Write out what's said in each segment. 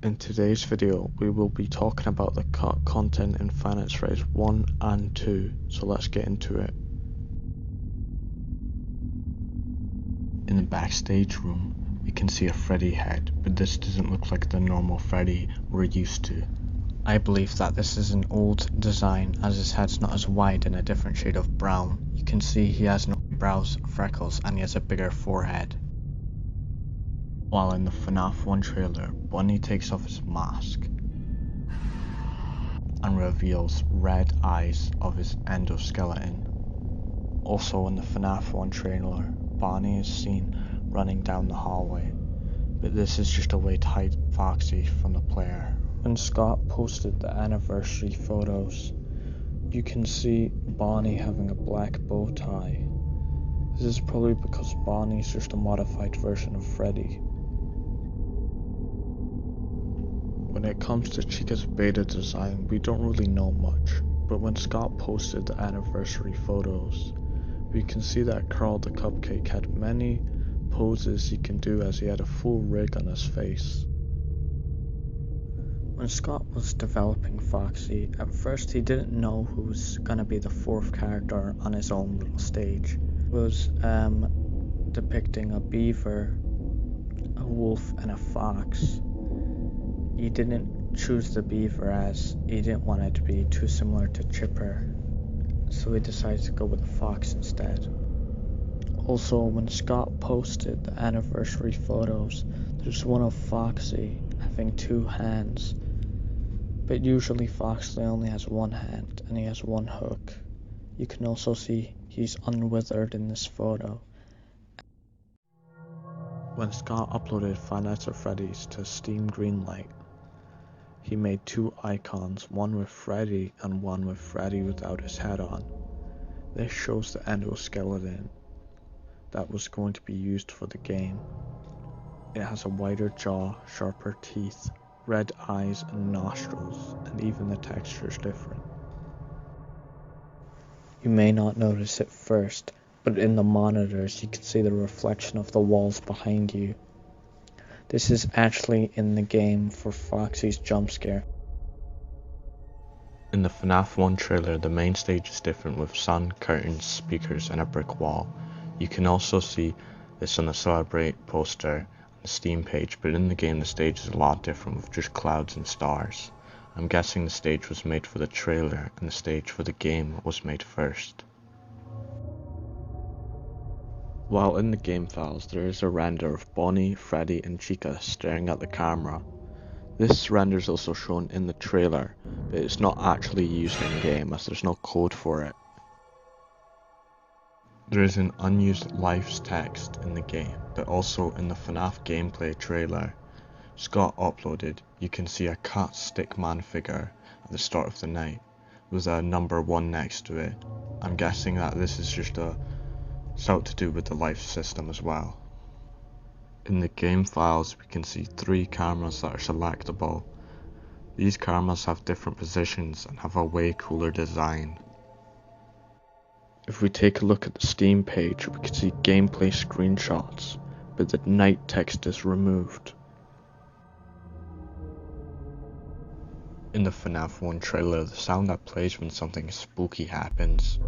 In today's video, we will be talking about the content in Finance Race 1 and 2, so let's get into it. In the backstage room, we can see a Freddy head, but this doesn't look like the normal Freddy we're used to. I believe that this is an old design, as his head's not as wide and a different shade of brown. You can see he has no brows, freckles, and he has a bigger forehead. While in the Fnaf 1 trailer, Bunny takes off his mask and reveals red eyes of his endoskeleton. Also in the Fnaf 1 trailer, Bonnie is seen running down the hallway, but this is just a way to hide Foxy from the player. When Scott posted the anniversary photos, you can see Bonnie having a black bow tie. This is probably because Bonnie is just a modified version of Freddy. When it comes to Chica's beta design, we don't really know much, but when Scott posted the anniversary photos, we can see that Carl the Cupcake had many poses he can do, as he had a full rig on his face. When Scott was developing Foxy, at first he didn't know who was gonna be the fourth character on his own little stage. It was depicting a beaver, a wolf, and a fox. He didn't choose the beaver as he didn't want it to be too similar to Chipper, so he decided to go with the fox instead. Also, when Scott posted the anniversary photos, there's one of Foxy having two hands, but usually Foxy only has one hand and he has one hook. You can also see he's unwithered in this photo. When Scott uploaded Five Nights at Freddy's to Steam Greenlight, he made two icons, one with Freddy and one with Freddy without his head on. This shows the endoskeleton that was going to be used for the game. It has a wider jaw, sharper teeth, red eyes and nostrils, and even the texture is different. You may not notice it first, but in the monitors you can see the reflection of the walls behind you. This is actually in the game for Foxy's jump scare. In the Fnaf 1 trailer, the main stage is different with sun, curtains, speakers, and a brick wall. You can also see this on the Celebrate poster on the Steam page, but in the game the stage is a lot different with just clouds and stars. I'm guessing the stage was made for the trailer and the stage for the game was made first. While in the game files, there is a render of Bonnie, Freddy, and Chica staring at the camera. This render is also shown in the trailer, but it's not actually used in game as there's no code for it. There is an unused lives text in the game, but also in the Fnaf gameplay trailer Scott uploaded, you can see a cat stickman figure at the start of the night with a number 1 next to it. I'm guessing that this is just something to do with the life system as well. In the game files we can see 3 cameras that are selectable. These cameras have different positions and have a way cooler design. If we take a look at the Steam page, we can see gameplay screenshots, but the night text is removed. In the Fnaf 1 trailer, the sound that plays when something spooky happens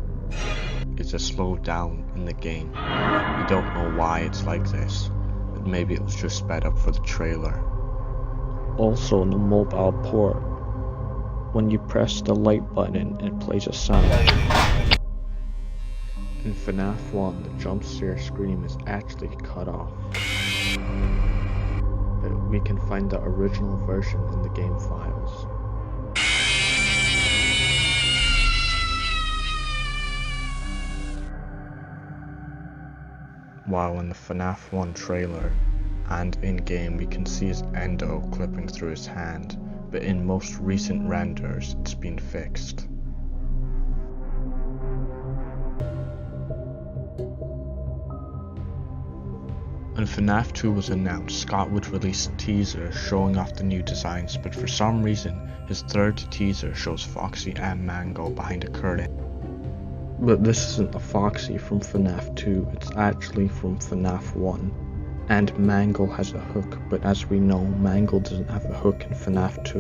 is a slow down in the game. We don't know why it's like this, but maybe it was just sped up for the trailer. Also in the mobile port, when you press the light button, it plays a sound. In Fnaf 1, the jump scare scream is actually cut off, but we can find the original version in the game files. While in the Fnaf 1 trailer and in-game we can see his endo clipping through his hand, but in most recent renders it's been fixed. When Fnaf 2 was announced, Scott would release a teaser showing off the new designs, but for some reason his third teaser shows Foxy and Mango behind a curtain. But this isn't a Foxy from Fnaf 2, it's actually from Fnaf 1. and Mangle has a hook, but as we know, Mangle doesn't have a hook in Fnaf 2.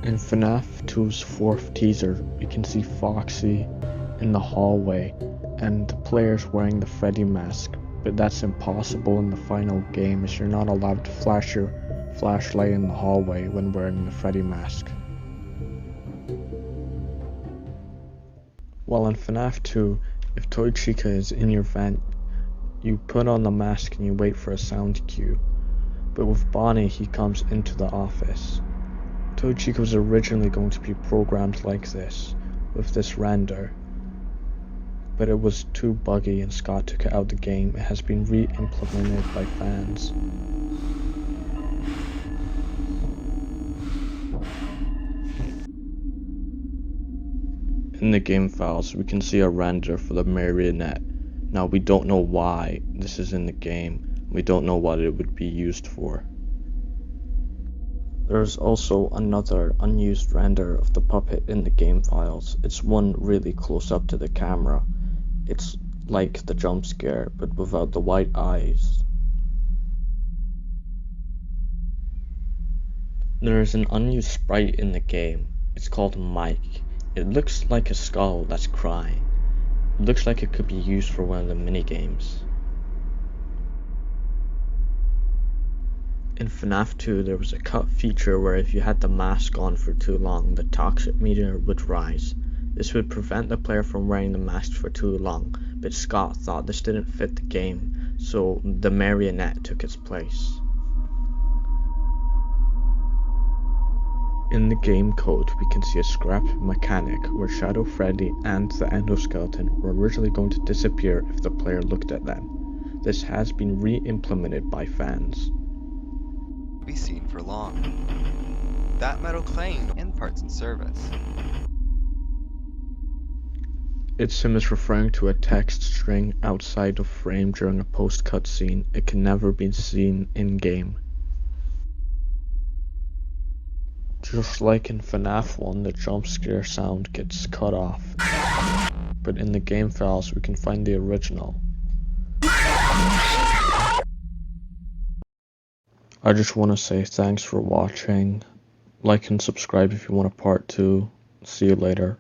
In Fnaf 2's 4th teaser, we can see Foxy in the hallway and the players wearing the Freddy mask, but that's impossible in the final game as you're not allowed to flash your flashlight in the hallway when wearing the Freddy mask. While in Fnaf 2, if Toy Chica is in your vent, you put on the mask and you wait for a sound cue. But with Bonnie, he comes into the office. Toy Chica was originally going to be programmed like this, with this render, but it was too buggy and Scott took it out of the game. It has been re-implemented by fans. In the game files, we can see a render for the marionette. Now we don't know why this is in the game. We don't know what it would be used for. There's also another unused render of the puppet in the game files. It's one really close up to the camera. It's like the jump scare, but without the white eyes. There is an unused sprite in the game. It's called Mike. It looks like a skull that's crying. It looks like it could be used for one of the minigames. In Fnaf 2, there was a cut feature where if you had the mask on for too long, the toxic meter would rise. This would prevent the player from wearing the mask for too long, but Scott thought this didn't fit the game, so the marionette took its place. In the game code, we can see a scrap mechanic where Shadow Freddy and the endoskeleton were originally going to disappear if the player looked at them. This has been re-implemented by fans. Be seen for long. That metal claim in parts and service. Its sim is referring to a text string outside of frame during a post cutscene. It can never be seen in-game. Just like in Fnaf 1, the jump scare sound gets cut off, but in the game files we can find the original. I just want to say thanks for watching. Like and subscribe if you want a part 2. See you later.